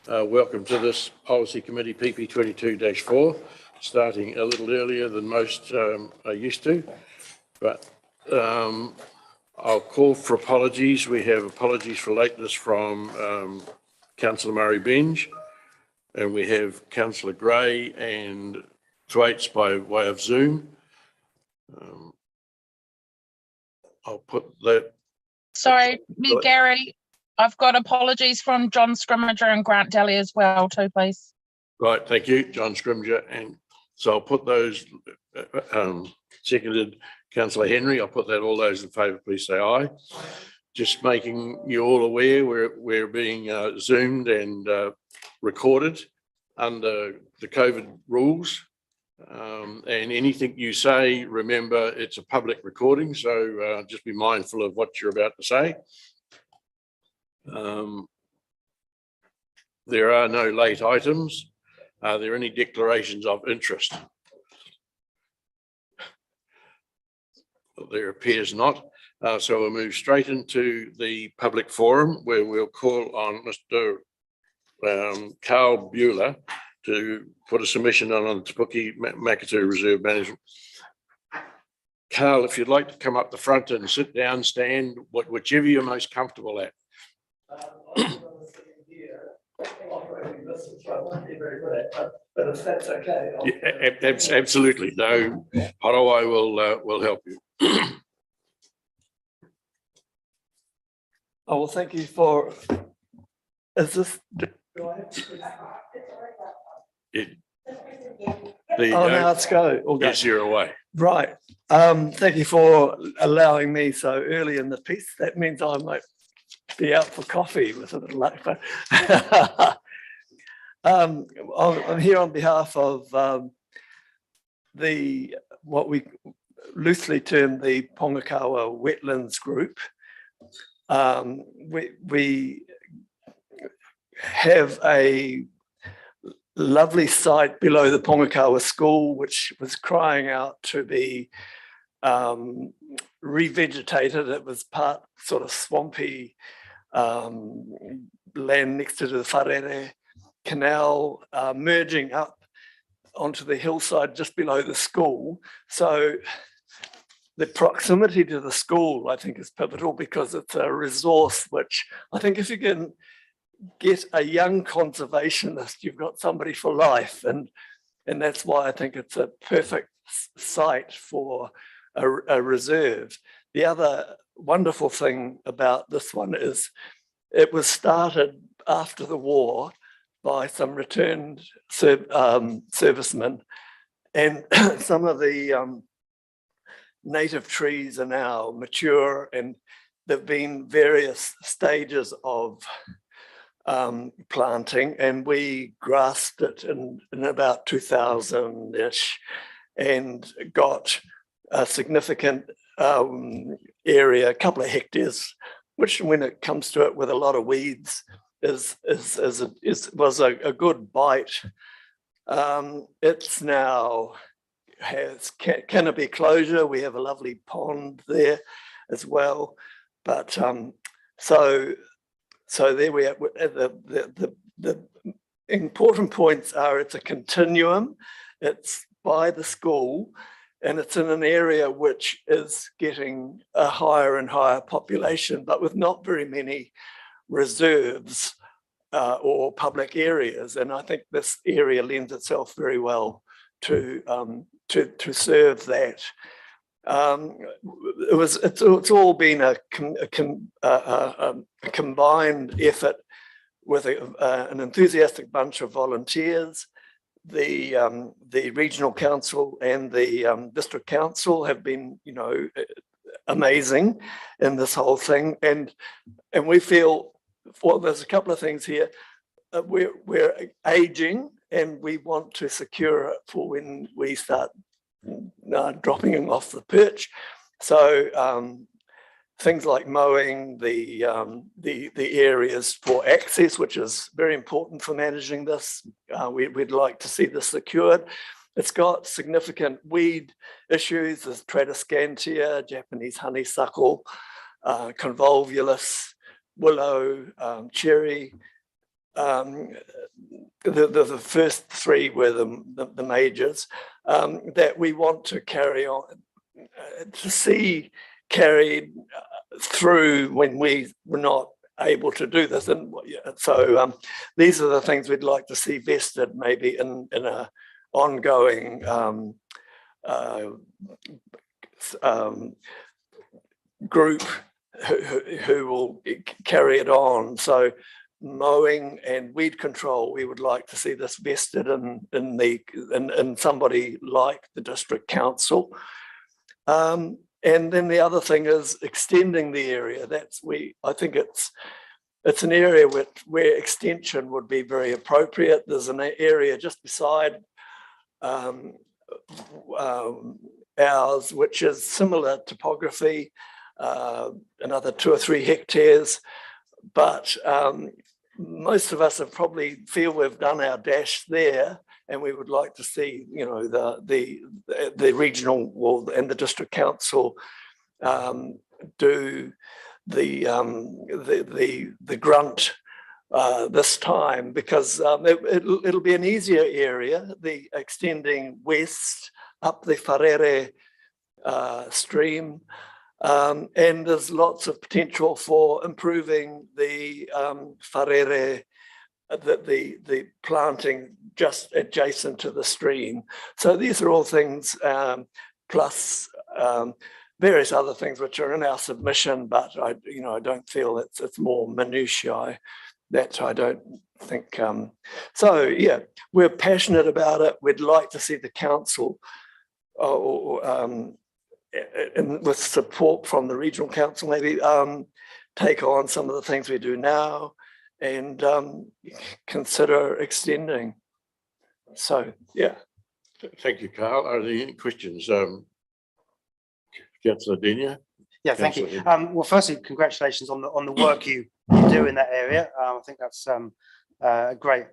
Welcome to this Policy Committee PP 22-4, starting a little earlier than most are used to, but I'll call for apologies. We have apologies for lateness from Councillor Murray Benge, and we have Councillor Gray and Thwaites by way of Zoom. I'll put that. Sorry, me, Gary. I've got apologies from John Scrimmager and Grant Daly as well, too, please. Right, thank you, John Scrimmager. And so I'll put those, seconded Councillor Henry. I'll put that, all those in favour, please say aye. Just making you all aware, we're being Zoomed and recorded under the COVID rules. And anything you say, remember, it's a public recording, so just be mindful of what you're about to say. There are no late items. Are there any declarations of interest? There appears not. So we'll move straight into the public forum where we'll call on Mr. Carl Bueller to put a submission on the Te Puke Makatū Reserve Management. Carl, if you'd like to come up the front and sit down, stand, whichever you're most comfortable at. But if that's okay. Yeah, absolutely. No, Harawai will help you. Oh, well, thank you for, is this? Now let's go. Yes, you're away. Right. Thank you for allowing me so early in the piece. That means I might be out for coffee with a little luck. But I'm here on behalf of what we loosely term the Pongakawa Wetlands Group. We have a lovely site below the Pongakawa School, which was crying out to be revegetated. It was part sort of swampy land next to the Wharere Canal, merging up onto the hillside just below the school. So the proximity to the school, I think, is pivotal because it's a resource which I think if you can get a young conservationist, you've got somebody for life. And that's why I think it's a perfect site for a reserve. The other wonderful thing about this one is it was started after the war by some returned servicemen, and some of the native trees are now mature, and there've been various stages of planting, and we grassed it in about 2000-ish and got a significant area, a couple of hectares, which when it comes to it with a lot of weeds was a good bite. It's now has canopy closure. We have a lovely pond there as well. But so there we are. The important points are it's a continuum. It's by the school, and it's in an area which is getting a higher and higher population, but with not very many reserves or public areas. And I think this area lends itself very well to serve that. It's all been a combined effort with an enthusiastic bunch of volunteers. The regional council and the district council have been, amazing in this whole thing, and we feel, well, there's a couple of things here. We're aging, and we want to secure it for when we start dropping them off the perch. So things like mowing the areas for access, which is very important for managing this. We'd like to see this secured. It's got significant weed issues. There's Tradescantia, Japanese honeysuckle, convolvulus, willow, cherry, the first three were the majors that we want to carry on, to see carried through when we were not able to do this. And so these are the things we'd like to see vested maybe in a ongoing group who will carry it on. So mowing and weed control, we would like to see this vested in somebody like the district council. And then the other thing is extending the area. I think it's an area where extension would be very appropriate. There's an area just beside ours, which is similar topography, another 2 or 3 hectares, but most of us have probably feel we've done our dash there, and we would like to see, you know, the regional and the district council do the grunt this time, because it'll be an easier area, the extending west up the Wharere stream, and there's lots of potential for improving the Wharere, the planting just adjacent to the stream. So these are all things, plus various other things which are in our submission, but I don't feel it's more minutiae that I don't think. So yeah, we're passionate about it. We'd like to see the council, and with support from the regional council, maybe take on some of the things we do now and consider extending. So yeah. Thank you, Carl. Are there any questions? Councillor Denia? Yeah, thank you. Councillor Well, firstly, congratulations on the work you do in that area. I think that's a great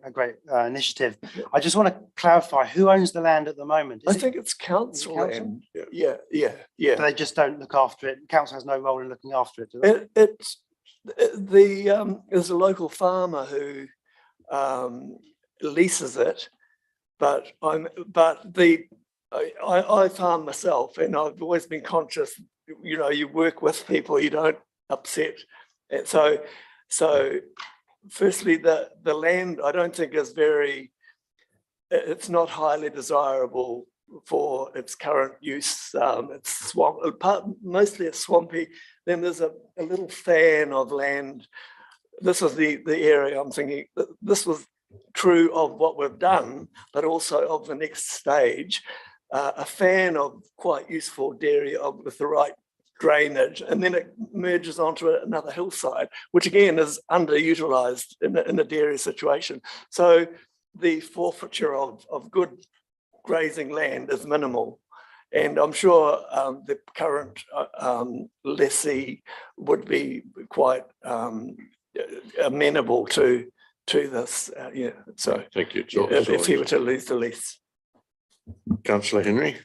initiative. I just want to clarify, who owns the land at the moment? I think it's council land. Yeah. But they just don't look after it. Council has no role in looking after it, do they? There's a local farmer who leases it, but I farm myself, and I've always been conscious, you know, you work with people, you don't upset. And so firstly, the land I don't think is it's not highly desirable for its current use. It's mostly it's swampy. Then there's a little fan of land. This is the area I'm thinking. This was true of what we've done, but also of the next stage. A fan of quite useful dairy with the right drainage, and then it merges onto another hillside, which again is underutilized in a dairy situation. So the forfeiture of good grazing land is minimal. And I'm sure the current lessee would be quite amenable to this. Yeah. So thank you. If he were to lose the lease. Councillor Henry?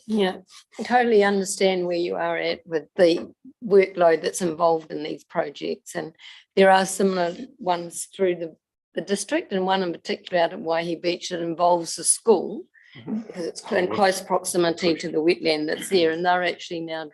Yeah, I totally understand where you are at with the workload that's involved in these projects, and there are similar ones through the district, and one in particular out at Waihi Beach that involves the school, because it's in close proximity to the wetland that's there, and they're actually now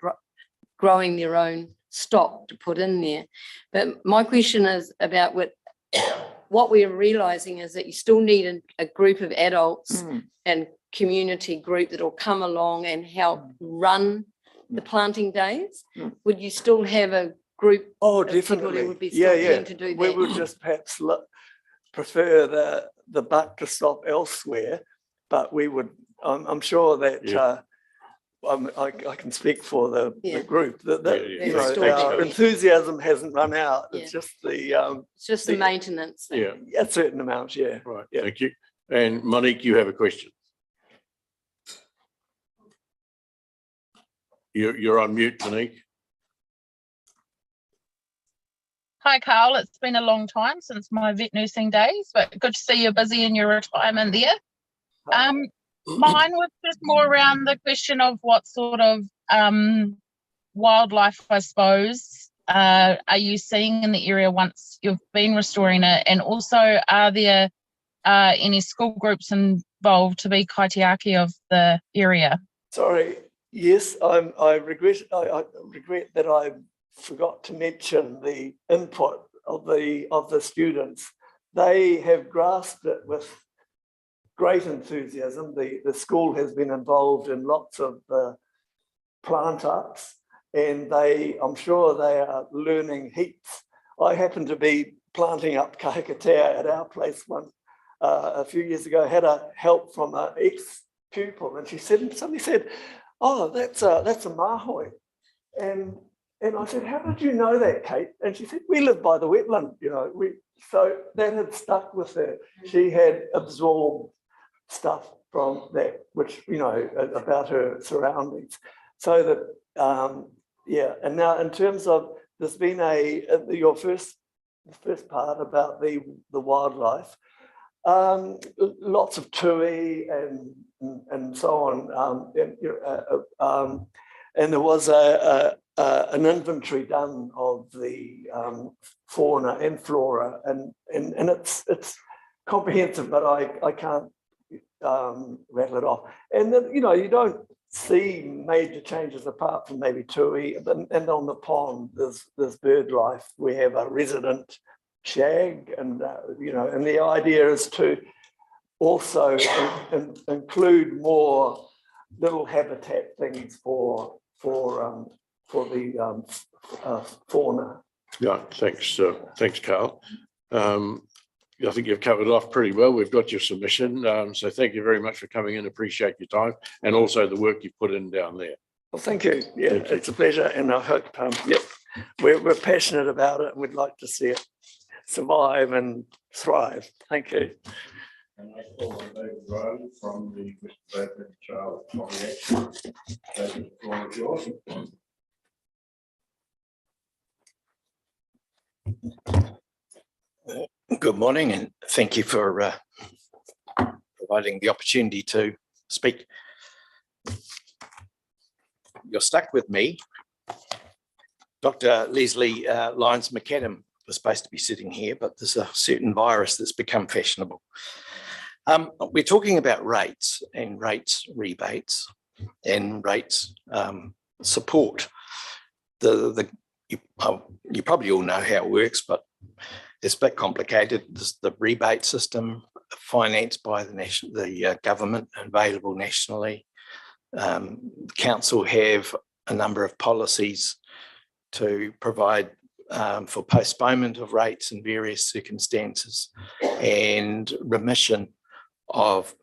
growing their own stock to put in there. But my question is about what we're realizing is that you still need a group of adults and community group that will come along and help run the planting days. Would you still have a group? Oh, of people definitely. who would be still keen to do that? We would just perhaps prefer the buck to stop elsewhere, but we would. I'm sure that I can speak for the group that you know, our enthusiasm hasn't run out. It's just the maintenance. A certain amount. Yeah. Right. Yeah. Thank you. And Monique, you have a question. You're on mute, Monique. Hi, Carl. It's been a long time since my vet nursing days, but good to see you're busy in your retirement there. Mine was just more around the question of what sort of wildlife, I suppose, are you seeing in the area once you've been restoring it? And also, are there any school groups involved to be kaitiaki of the area? Sorry, yes, I regret that I forgot to mention the input of the students. They have grasped it with great enthusiasm. The school has been involved in lots of plant ups, and I'm sure they are learning heaps. I happened to be planting up kahikatea at our place a few years ago. Had a help from an ex-pupil, and somebody said, "Oh, that's a mahoi," and I said, "How did you know that, Kate?" And she said, "We live by the wetland, you know." So that had stuck with her. She had absorbed stuff from that, which, you know, about her surroundings. So that, yeah. And now, in terms of, there's been your first part about the wildlife. Lots of tui and so on, and there was an inventory done of the fauna and flora, and it's comprehensive, but I can't rattle it off. And then, you know, you don't see major changes apart from maybe tui, and on the pond there's bird life. We have a resident shag, and you know, and the idea is to also include more little habitat things for the fauna. Yeah, thanks, Carl. I think you've covered it off pretty well. We've got your submission, so thank you very much for coming in. Appreciate your time, and also the work you've put in down there. Well, thank you. Yeah, Thank you. it's a pleasure, and I hope we're passionate about it, and we'd like to see it survive and thrive. Thank you. And I call on David Riley from the West Bradford Child Protection. David, the floor is yours. Good morning, and thank you for providing the opportunity to speak. You're stuck with me. Dr. Leslie Lyons McAdam was supposed to be sitting here, but there's a certain virus that's become fashionable. We're talking about rates and rates rebates and rates support. You probably all know how it works, but it's a bit complicated. There's the rebate system financed by the government, available nationally. The council have a number of policies to provide for postponement of rates in various circumstances and remission of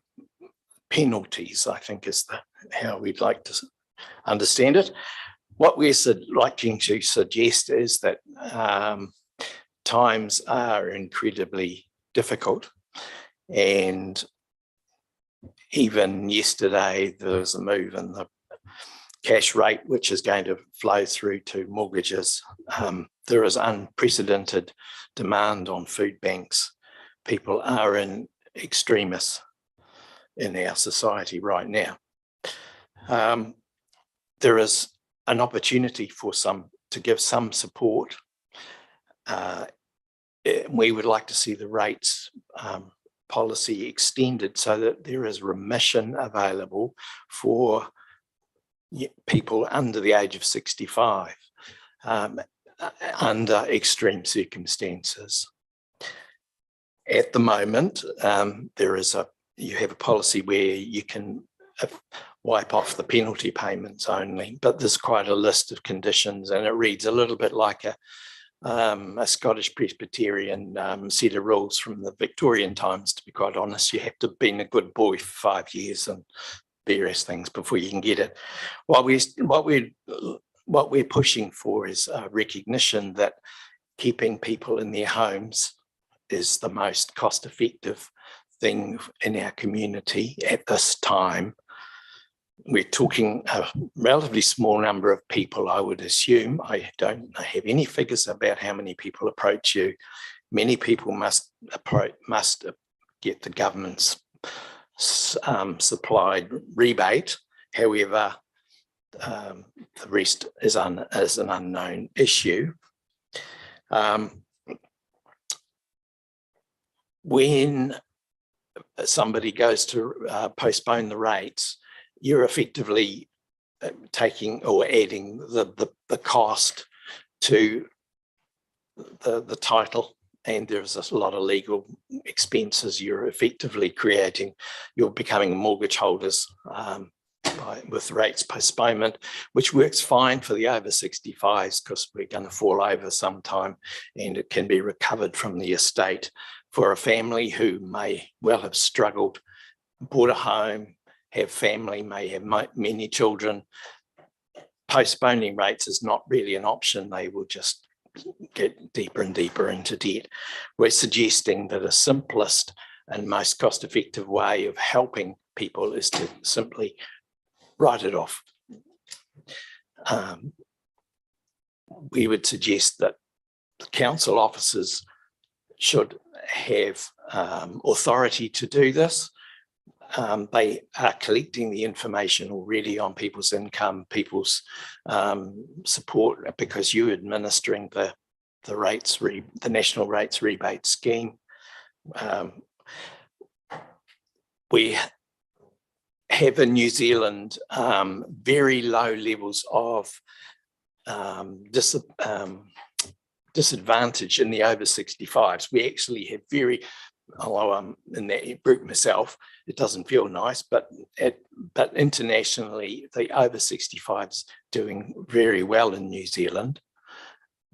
penalties, I think is how we'd like to understand it. What we're liking to suggest is that times are incredibly difficult, and even yesterday there was a move in the cash rate which is going to flow through to mortgages. There is unprecedented demand on food banks. People are in extremis in our society right now. There is an opportunity for to give some support. We would like to see the rates policy extended so that there is remission available for people under the age of 65 under extreme circumstances. At the moment, you have a policy where you can wipe off the penalty payments only, but there's quite a list of conditions, and it reads a little bit like a Scottish Presbyterian set of rules from the Victorian times. To be quite honest, you have to have been a good boy for 5 years and various things before you can get it. What we're pushing for is a recognition that keeping people in their homes is the most cost-effective thing in our community at this time. We're talking a relatively small number of people, I would assume. I don't have any figures about how many people approach you. Many people must get the government's supplied rebate. However, the rest is an unknown issue. When somebody goes to postpone the rates, you're effectively taking or adding the cost to the title, and there's a lot of legal expenses. You're effectively creating, you're becoming mortgage holders with rates postponement, which works fine for the over 65s because we're going to fall over sometime and it can be recovered from the estate. For a family who may well have struggled, bought a home, have family, may have many children, postponing rates is not really an option. They will just get deeper and deeper into debt. We're suggesting that the simplest and most cost-effective way of helping people is to simply write it off. We would suggest that the council officers should have authority to do this. They are collecting the information already on people's income, people's support, because you're administering the rates, the national rates rebate scheme. We have in New Zealand very low levels of disadvantage in the over 65s. We actually have very, although I'm in that group myself, it doesn't feel nice, but internationally, the over 65s doing very well in New Zealand.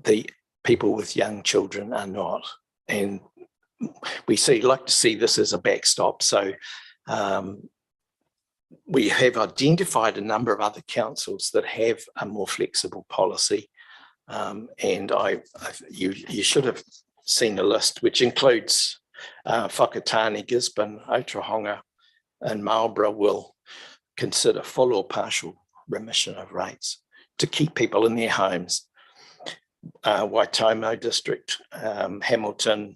The people with young children are not, and we like to see this as a backstop. So we have identified a number of other councils that have a more flexible policy, and you should have seen a list which includes Whakatane, Gisborne, Otaronga and Marlborough will consider full or partial remission of rates to keep people in their homes. Waitomo District, Hamilton,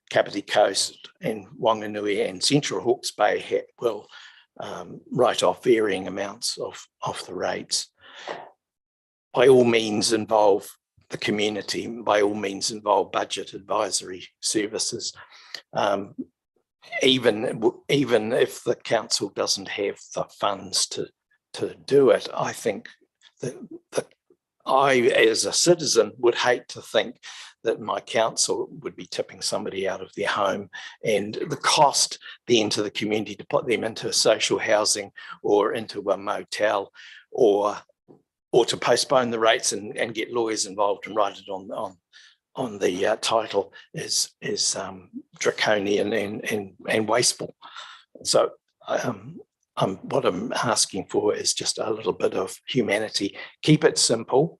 Kapiti Coast and Wanganui and Central Hawke's Bay will write off varying amounts of the rates. By all means involve the community, by all means involve budget advisory services. Even if the council doesn't have the funds to do it, I think that I, as a citizen, would hate to think that my council would be tipping somebody out of their home, and the cost then to the community to put them into social housing or into a motel or to postpone the rates and get lawyers involved and write it on the title is draconian and wasteful. So what I'm asking for is just a little bit of humanity. Keep it simple.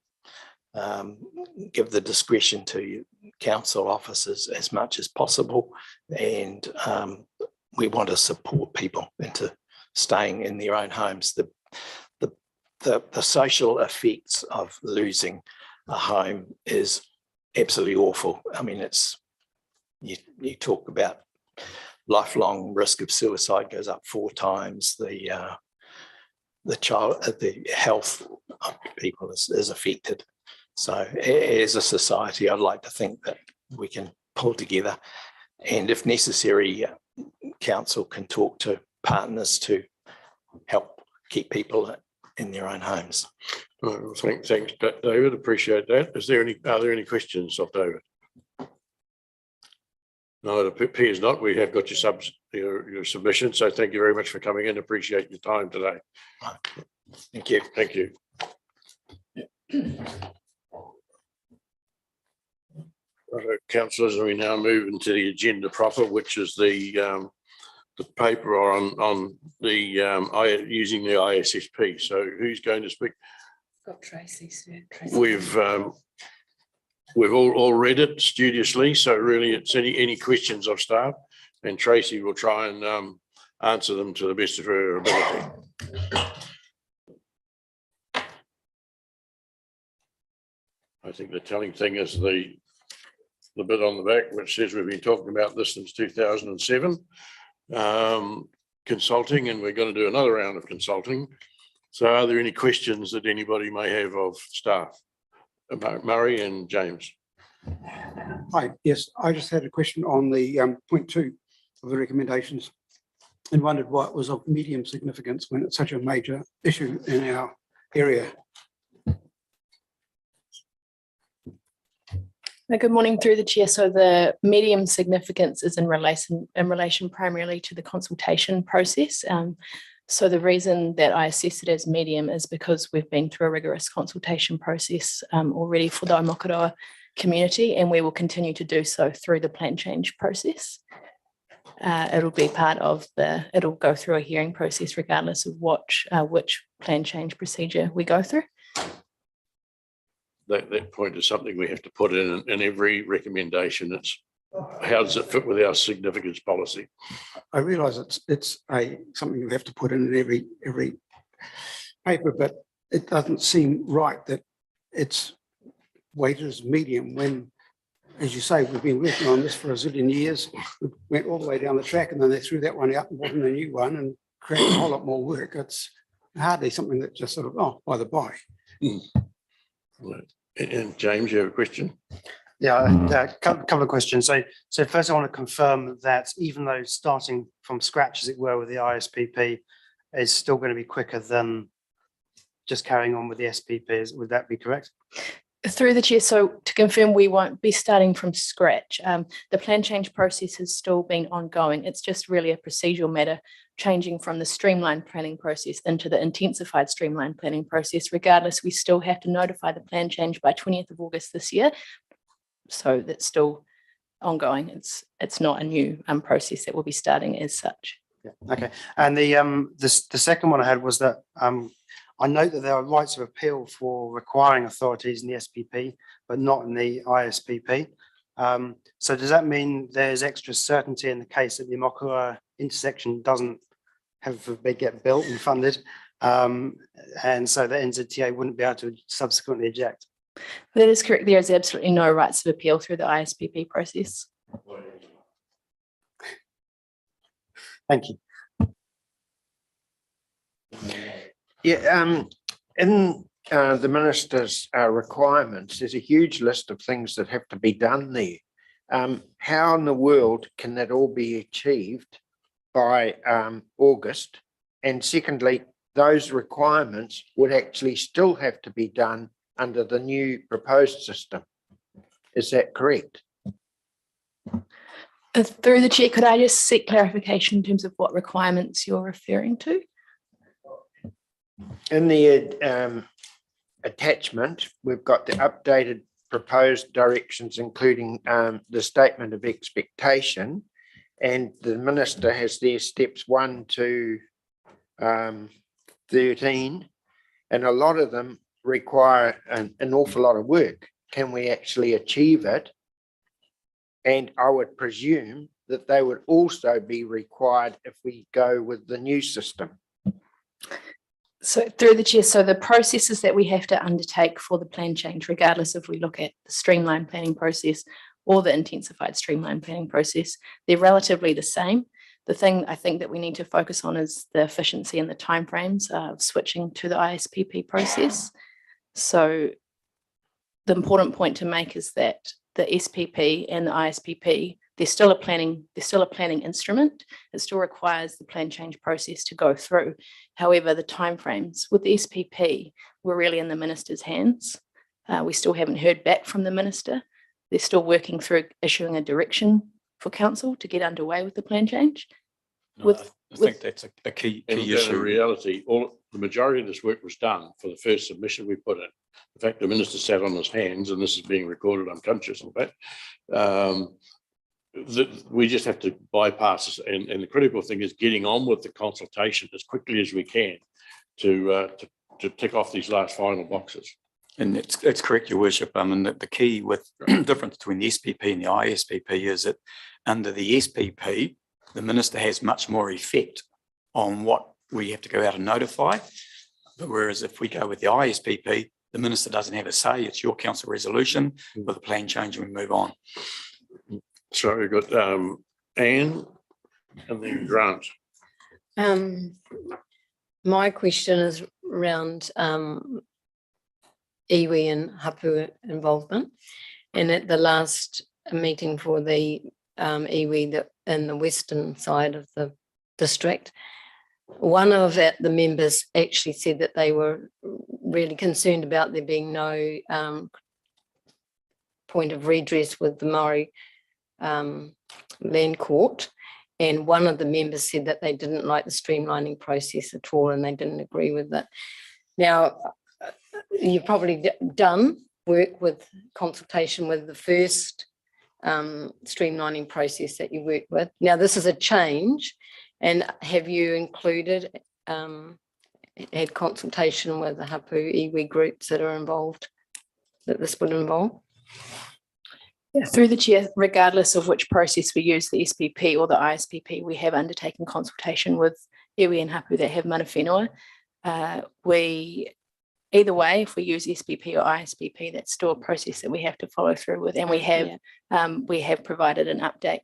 Give the discretion to council officers as much as possible, and we want to support people into staying in their own homes. The social effects of losing a home is absolutely awful. I mean, it's you talk about lifelong risk of suicide goes up 4 times. The health of people is affected. So as a society, I'd like to think that we can pull together, and if necessary, council can talk to partners to help keep people in their own homes. Well, thanks, David. Appreciate that. Are there any questions of David? No, it appears not. We have got your submission, so thank you very much for coming in. Appreciate your time today. Thank you. Thank you. Right, councillors, we now move into the agenda proper, which is the paper on the using the ISSP. So who's going to speak? Got Tracy. We've all read it studiously, so really it's any questions of staff, and Tracy will try and answer them to the best of her ability. I think the telling thing is the bit on the back which says we've been talking about this since 2007, consulting, and we're going to do another round of consulting. So are there any questions that anybody may have of staff? About Murray and James? Hi, yes, I just had a question on the point 2 of the recommendations and wondered why it was of medium significance when it's such a major issue in our area. Good morning through the chair. So the medium significance is in relation primarily to the consultation process. So the reason that I assess it as medium is because we've been through a rigorous consultation process already for the Aomakareroa community, and we will continue to do so through the plan change process. It'll be part of it'll go through a hearing process regardless of which plan change procedure we go through. That point is something we have to put in every recommendation. It's how does it fit with our significance policy? I realise it's something you have to put in every paper, but it doesn't seem right that it's weighted as medium when, as you say, we've been working on this for a zillion years. We went all the way down the track and then they threw that one out and brought in a new one and created a whole lot more work. It's hardly something that just sort of, oh, by the by. Right. And James, you have a question? Yeah, a couple of questions. So first I want to confirm that even though starting from scratch, as it were, with the ISPP is still going to be quicker than just carrying on with the SPP. Would that be correct? Through the chair, so to confirm, we won't be starting from scratch. The plan change process has still been ongoing. It's just really a procedural matter, changing from the streamlined planning process into the intensified streamlined planning process. Regardless, we still have to notify the plan change by 20th of August this year. So that's still ongoing. It's not a new process that will be starting as such. Yeah. Okay. And the second one I had was that I note that there are rights of appeal for requiring authorities in the SPP, but not in the ISPP. So does that mean there's extra certainty in the case that the Aomakareroa intersection doesn't get built and funded, and so the NZTA wouldn't be able to subsequently eject? That is correct. There is absolutely no rights of appeal through the ISPP process. Thank you. Yeah, in the minister's requirements, there's a huge list of things that have to be done there. How in the world can that all be achieved by August? And secondly, those requirements would actually still have to be done under the new proposed system. Is that correct? Through the chair, could I just seek clarification in terms of what requirements you're referring to? In the attachment, we've got the updated proposed directions, including the statement of expectation, and the minister has their steps 1 to 13, and a lot of them require an awful lot of work. Can we actually achieve it? And I would presume that they would also be required if we go with the new system. So through the chair, so the processes that we have to undertake for the plan change, regardless if we look at the streamlined planning process or the intensified streamlined planning process, they're relatively the same. The thing I think that we need to focus on is the efficiency and the timeframes of switching to the ISPP process. So the important point to make is that the SPP and the ISPP, they're still a planning instrument. It still requires the plan change process to go through. However, the timeframes with the SPP were really in the minister's hands. We still haven't heard back from the minister. They're still working through issuing a direction for council to get underway with the plan change. No, I think that's a key In issue. reality, the majority of this work was done for the first submission we put in. In fact, the minister sat on his hands, and this is being recorded, I'm conscious of that. We just have to bypass this, and the critical thing is getting on with the consultation as quickly as we can to tick off these last final boxes. And it's correct, Your Worship. And the key with difference between the SPP and the ISPP is that under the SPP, the minister has much more effect on what we have to go out and notify. But whereas if we go with the ISPP, the minister doesn't have a say. It's your council resolution with a plan change and we move on. So we've got Anne and then Grant. My question is around iwi and hapu involvement. And at the last meeting for the iwi that in the western side of the district, one of the members actually said that they were really concerned about there being no point of redress with the Maori land court. And one of the members said that they didn't like the streamlining process at all and they didn't agree with it. Now, you've probably done work with consultation with the first streamlining process that you worked with. Now, this is a change, and have you included, had consultation with the hapu iwi groups that are involved, that this would involve? Through the chair, regardless of which process we use, the SPP or the ISPP, we have undertaken consultation with iwi and hapu that have mana whenua. Either way, if we use SPP or ISPP, that's still a process that we have to follow through with. And we have provided an update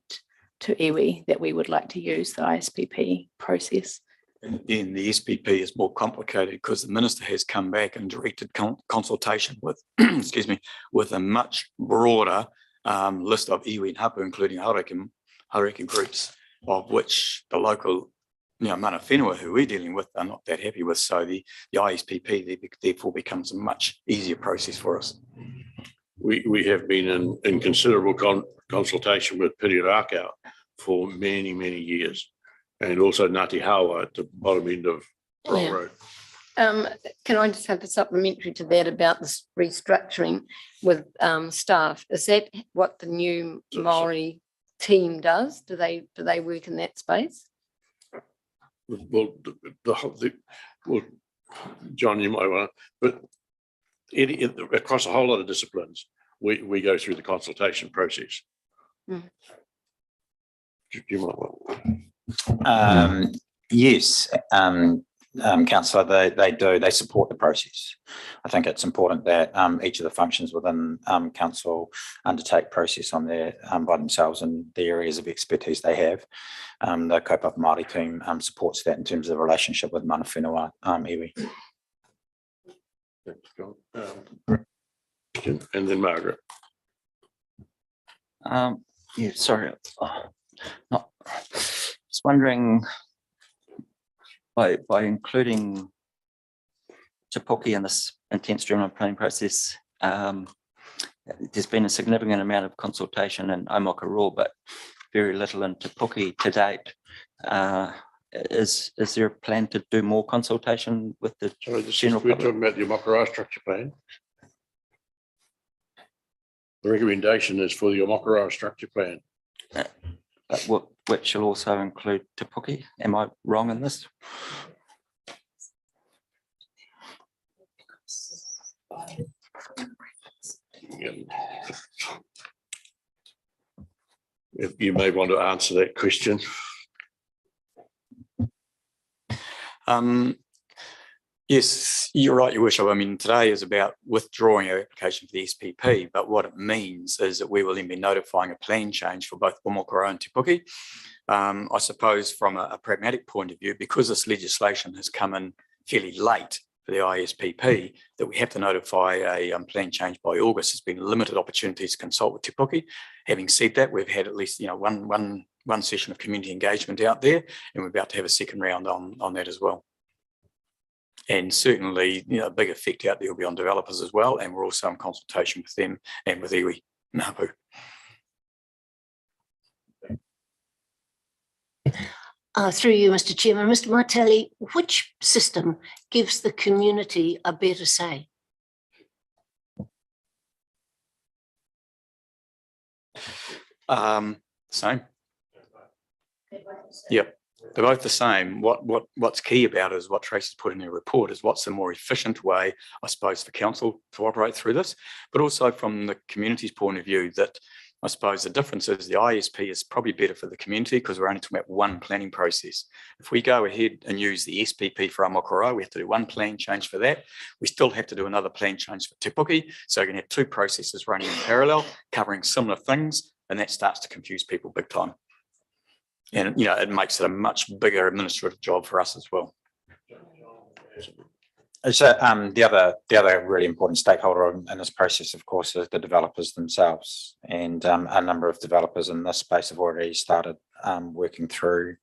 to iwi that we would like to use the ISPP process. And again, the SPP is more complicated because the minister has come back and directed consultation with, excuse me, with a much broader list of iwi and hapu, including haureki groups, of which the local mana whenua who we're dealing with are not that happy with. So the ISPP therefore becomes a much easier process for us. We have been in considerable consultation with Pirirakau for many, many years, and also Ngāti Hawa at the bottom end of Roll Road. Can I just have a supplementary to that about this restructuring with staff? Is that what the new Māori team does? Do they work in that space? Well, well, John, you might want to, but across a whole lot of disciplines, we go through the consultation process. Mm. You might want. Yes, Councillor, they support the process. I think it's important that each of the functions within council undertake process on their by themselves in the areas of expertise they have. The Kaupapa Māori team supports that in terms of the relationship with mana whenua iwi. Thanks, John. And then Margaret. Yeah, sorry. Just wondering, by including Te Puke in this intense streamline planning process, there's been a significant amount of consultation in Aomakarua, but very little in Te Puke to date. Is there a plan to do more consultation with the general We're public? talking about the Omokaroa structure plan. The recommendation is for the Omokaroa structure plan. Which will also include Te Puke. Am I wrong in this? If you may want to answer that question. Yes, you're right, Your Worship. I mean, today is about withdrawing our application for the SPP, but what it means is that we will then be notifying a plan change for both Omokaroa and Te Puke. I suppose from a pragmatic point of view, because this legislation has come in fairly late for the ISPP, that we have to notify a plan change by August. There's been limited opportunities to consult with Te Puke. Having said that, we've had at least one session of community engagement out there, and we're about to have a second round on that as well. And certainly, a big effect out there will be on developers as well, and we're also in consultation with them and with iwi and hapu. Through you, Mr. Chairman. Mr. Martelli, which system gives the community a better say? Same. Yep. They're both the same. What's key about it is what Tracy's put in her report is what's the more efficient way, I suppose, for council to operate through this, but also from the community's point of view that I suppose the difference is the ISP is probably better for the community because we're only talking about one planning process. If we go ahead and use the SPP for Aomakarua, we have to do one plan change for that. We still have to do another plan change for Te Puke. So you're going to have two processes running in parallel, covering similar things, and that starts to confuse people big time. And, it makes it a much bigger administrative job for us as well. So the other really important stakeholder in this process, of course, is the developers themselves, and a number of developers in this space have already started working through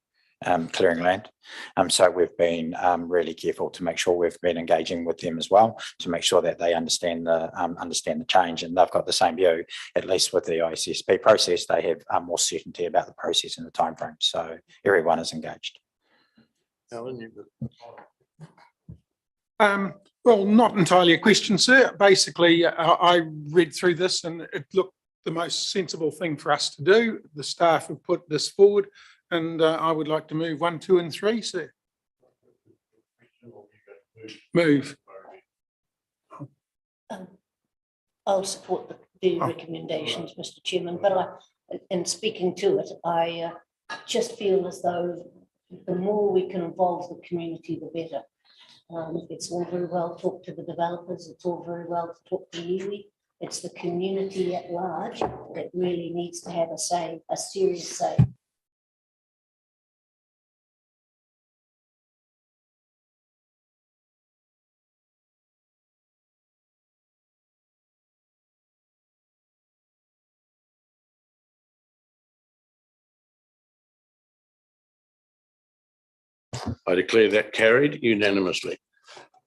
clearing land. So we've been really careful to make sure we've been engaging with them as well, to make sure that they understand the change, and they've got the same view. At least with the ISSP process, they have more certainty about the process and the timeframe. So everyone is engaged. Alan, you've got- Well, not entirely a question, sir. Basically, I read through this and it looked the most sensible thing for us to do. The staff have put this forward, and I would like to move 1, 2, and 3, sir. Move. I'll support the recommendations, Mr. Chairman, but in speaking to it, I just feel as though the more we can involve the community, the better. It's all very well to talk to the developers, it's all very well to talk to iwi. It's the community at large that really needs to have a say, a serious say. I declare that carried unanimously.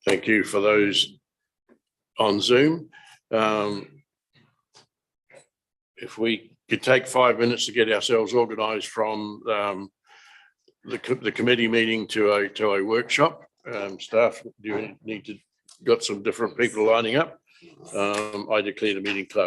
Thank you for those on Zoom. If we could take 5 minutes to get ourselves organised from the committee meeting to a workshop. Staff, do you need to got some different people lining up? I declare the meeting closed.